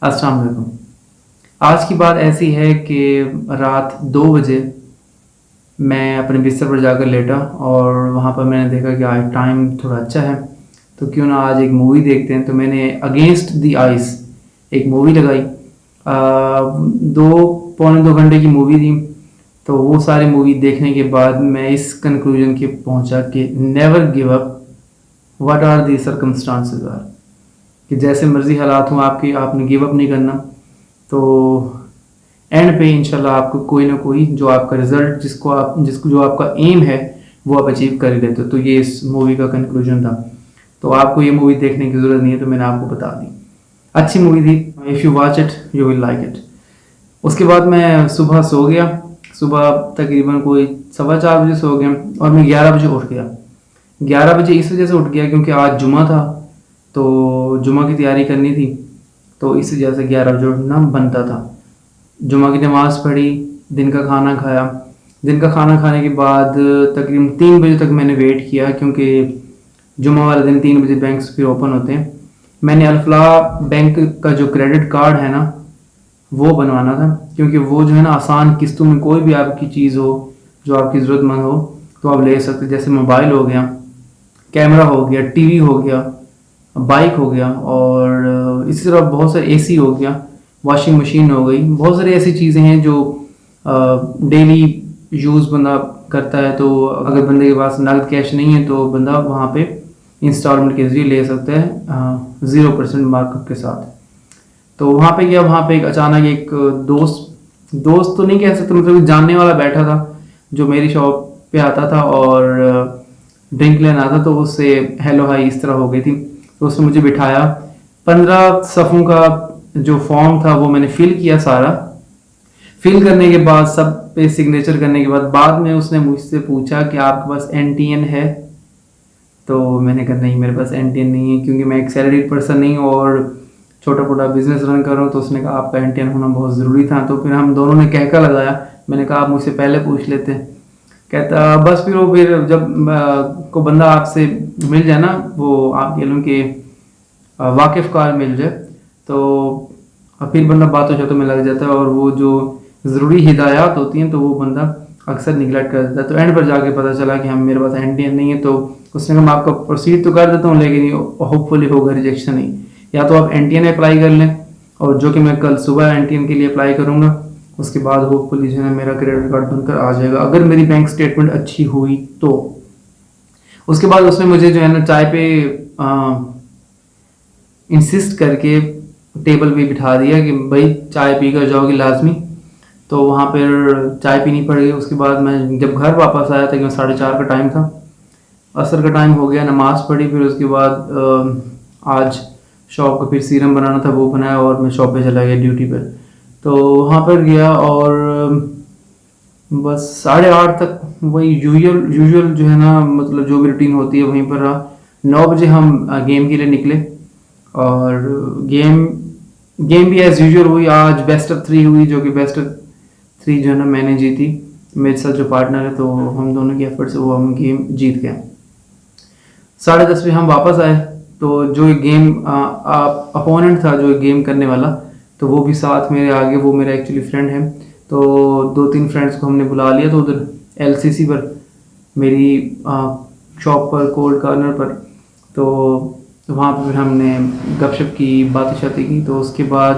अस्सलाम वालेकुम। आज की बात ऐसी है कि रात 2 बजे मैं अपने बिस्तर पर जाकर लेटा और वहाँ पर मैंने देखा कि आज टाइम थोड़ा अच्छा है, तो क्यों ना आज एक मूवी देखते हैं। तो मैंने अगेंस्ट द आइस एक मूवी लगाई। 2 पौने 2 घंटे की मूवी थी। तो वो सारी मूवी देखने के बाद मैं इस कंक्लूजन के पहुंचा कि never give up, what are the circumstances are, कि जैसे मर्जी हालात हों आपके, आपने गिव अप नहीं करना। तो एंड पे इंशाल्लाह आपको कोई ना कोई जो आपका रिजल्ट जिसको जो आपका एम है वो आप अचीव कर ही लेते हो। तो ये इस मूवी का कंक्लूजन था। तो आपको ये मूवी देखने की ज़रूरत नहीं है, तो मैंने आपको बता दी। अच्छी मूवी थी। If you watch it you will like it. उसके बाद मैं सुबह सो गया। सुबह तकरीबन कोई 4:15 बजे सो गया और मैं 11 बजे उठ गया। 11 बजे इस वजह से उठ गया क्योंकि आज जुमा था, तो जुमा की तैयारी करनी थी। तो इस वजह से 11 बजे उठना बनता था। जुमा की नमाज़ पढ़ी, दिन का खाना खाया। दिन का खाना खाने के बाद तकरीबन 3 बजे तक मैंने वेट किया, क्योंकि जुमा वाले दिन 3 बजे बैंक फिर ओपन होते हैं। मैंने अल्फलाह बैंक का जो क्रेडिट कार्ड है ना, वो बनवाना था, क्योंकि वो जो है ना आसान किस्तों में कोई भी आपकी चीज़ हो जो आपकी ज़रूरतमंद हो तो आप ले सकते। जैसे मोबाइल हो गया, कैमरा हो गया, टीवी हो गया, बाइक हो गया, और इसी तरह बहुत सारे एसी हो गया, वॉशिंग मशीन हो गई। बहुत सारी ऐसी चीज़ें हैं जो डेली यूज़ बंदा करता है। तो अगर बंदे के पास नगद कैश नहीं है तो बंदा वहाँ पे इंस्टॉलमेंट के ज़रिए ले सकता है 0% मार्कअप के साथ। तो वहाँ पे गया। वहाँ पे एक अचानक एक दोस्त तो नहीं कह सकते, मतलब जानने वाला बैठा था जो मेरी शॉप पे आता था और ड्रिंक लेना आता, तो उससे हेलो हाई इस तरह हो गई थी। तो उसने मुझे बिठाया। 15 सफ़ों का जो फॉर्म था वो मैंने फिल किया। सारा फिल करने के बाद, सब पे सिग्नेचर करने के बाद में उसने मुझसे पूछा कि आपके पास एनटीएन है। तो मैंने कहा नहीं, मेरे पास एनटीएन नहीं है, क्योंकि मैं एक सैलरीड पर्सन नहीं हूँ और छोटा मोटा बिजनेस रन कर रहा हूँ। तो उसने कहा आपका एनटीएन होना बहुत ज़रूरी था। तो फिर हम दोनों ने कहका लगाया। मैंने कहा आप मुझसे पहले पूछ लेते। कहता बस फिर वो, फिर जब को बंदा आपसे मिल जाए ना, वो आप कह लो कि वाकिफ़ कार मिल जाए, तो फिर बंदा बातों शातों में लग जाता है, और वो जो ज़रूरी हिदायत होती हैं तो वो बंदा अक्सर निगलेक्ट कर देता है। तो एंड पर जाके पता चला कि हम मेरे पास एनटीएन नहीं है। तो उसने कहा मैं आपका प्रोसीड तो कर देता हूँ, लेकिन होपफुली होगा रिजेक्शन ही। या तो आप एनटीएन अप्लाई कर लें, और जो कि मैं कल सुबह एनटीएन के लिए अप्लाई करूँगा। उसके बाद होपफुली जो है मेरा क्रेडिट कार्ड बनकर आ जाएगा, अगर मेरी बैंक स्टेटमेंट अच्छी हुई तो। उसके बाद उसने मुझे जो है ना चाय पे इंसिस्ट करके टेबल पे बिठा दिया कि भाई चाय पी कर जाओगी लाजमी। तो वहाँ पर चाय पीनी पड़ गई। उसके बाद मैं जब घर वापस आया था कि 4:30 का टाइम था, असर का टाइम हो गया, नमाज़ पढ़ी। फिर उसके बाद आज शॉप का फिर सीरम बनाना था, वो बनाया और मैं शॉप पे चला गया ड्यूटी पर। तो वहाँ पर गया और बस 8:30 तक वही यूजुअल जो है ना, मतलब जो भी रूटीन होती है वहीं पर रहा। 9 बजे हम गेम के लिए निकले, और गेम भी एज यूजुअल हुई। आज बेस्ट ऑफ 3 हुई, जो कि बेस्ट ऑफ 3 जो है ना मैंने जीती। मेरे साथ जो पार्टनर है, तो हम दोनों की एफर्ट से वो हम गेम जीत गए। 10:30 बजे हम वापस आए। तो जो गेम अपोनेंट था, जो गेम करने वाला, तो वो भी साथ मेरे आगे, वो मेरा एक्चुअली फ्रेंड है। तो 2-3 फ्रेंड्स को हमने बुला लिया। तो उधर एलसीसी पर, मेरी शॉप पर, कोल्ड कॉर्नर पर, तो वहाँ पर फिर हमने गपशप की, बातें शातें की। तो उसके बाद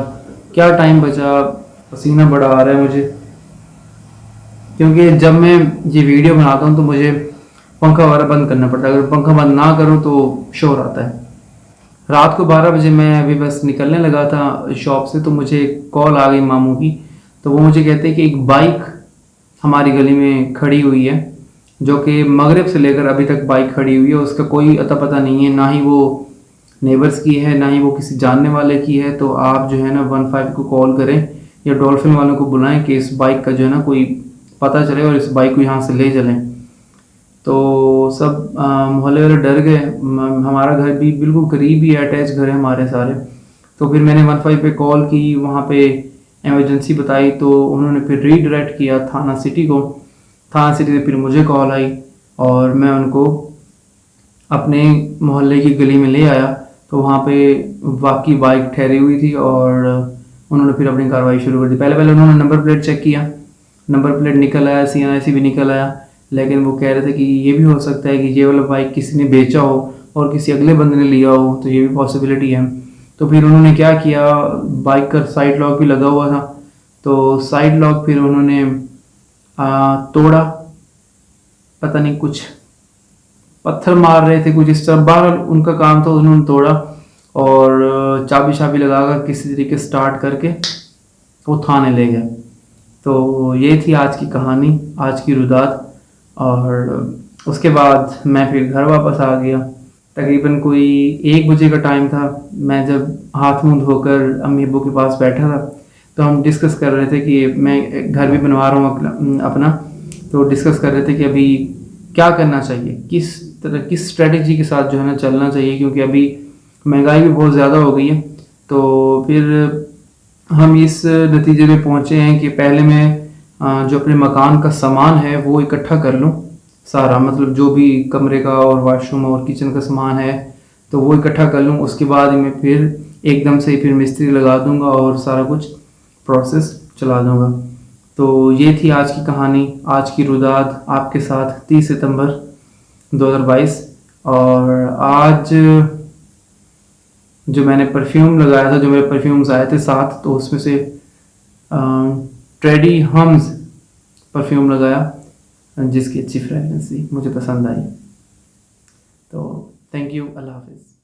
क्या टाइम बचा, पसीना बड़ा आ रहा है मुझे, क्योंकि जब मैं ये वीडियो बनाता हूँ तो मुझे पंखा वगैरह बंद करना पड़ता है। अगर पंखा बंद ना करूँ तो शोर आता है। रात को 12 बजे मैं अभी बस निकलने लगा था शॉप से, तो मुझे कॉल आ गई मामू की। तो वो मुझे कहते हैं कि एक बाइक हमारी गली में खड़ी हुई है, जो कि मगरिब से लेकर अभी तक बाइक खड़ी हुई है। उसका कोई अता पता नहीं है, ना ही वो नेबर्स की है, ना ही वो किसी जानने वाले की है। तो आप जो है ना 15 को कॉल करें या डॉल्फिन वालों को बुलाएं कि इस बाइक का जो है ना कोई पता चले और इस बाइक को यहाँ से ले चलें। तो सब मोहल्ले वाले डर गए। हमारा घर भी बिल्कुल करीब ही अटैच घर है हमारे सारे। तो फिर मैंने 15 पे कॉल की, वहाँ पे इमरजेंसी बताई। तो उन्होंने फिर रीडायरेक्ट किया थाना सिटी को। थाना सिटी से फिर मुझे कॉल आई और मैं उनको अपने मोहल्ले की गली में ले आया। तो वहाँ पे वाकई बाइक ठहरी हुई थी और उन्होंने फिर अपनी कार्रवाई शुरू कर दी। पहले पहले उन्होंने नंबर प्लेट चेक किया, नंबर प्लेट निकल आया, CNIC भी निकल आया, लेकिन वो कह रहे थे कि ये भी हो सकता है कि ये वाला बाइक किसी ने बेचा हो और किसी अगले बंदे ने लिया हो, तो ये भी पॉसिबिलिटी है। तो फिर उन्होंने क्या किया, बाइक का साइड लॉक भी लगा हुआ था, तो साइड लॉक फिर उन्होंने तोड़ा, पता नहीं कुछ पत्थर मार रहे थे कुछ इस तरह, बहरहाल उनका काम था, उन्होंने तोड़ा और चाबी शाबी लगाकर किसी तरीके स्टार्ट करके वो थाने ले गए। तो ये थी आज की कहानी, आज की रुदात। और उसके बाद मैं फिर घर वापस आ गया। तकरीबन कोई 1 बजे का टाइम था। मैं जब हाथ मुंह धोकर अम्मी अब्बू के पास बैठा था, तो हम डिस्कस कर रहे थे कि मैं घर भी बनवा रहा हूँ अपना, तो डिस्कस कर रहे थे कि अभी क्या करना चाहिए, किस तरह किस स्ट्रेटजी के साथ जो है ना चलना चाहिए, क्योंकि अभी महंगाई भी बहुत ज़्यादा हो गई है। तो फिर हम इस नतीजे पे पहुँचे हैं कि पहले मैं जो अपने मकान का सामान है वो इकट्ठा कर लूँ सारा, मतलब जो भी कमरे का और वॉशरूम और किचन का सामान है तो वो इकट्ठा कर लूँ। उसके बाद मैं फिर एकदम से फिर मिस्त्री लगा दूंगा और सारा कुछ प्रोसेस चला दूंगा। तो ये थी आज की कहानी, आज की रुदात आपके साथ 30 सितंबर 2022। और आज जो मैंने परफ्यूम लगाया था, जो मेरे परफ्यूम्स आए थे 7, तो उसमें से ट्रेडी हम्स परफ्यूम लगाया जिसकी अच्छी फ्रेगनेंस थी, मुझे पसंद आई। तो थैंक यू, अल्लाह हाफिज़।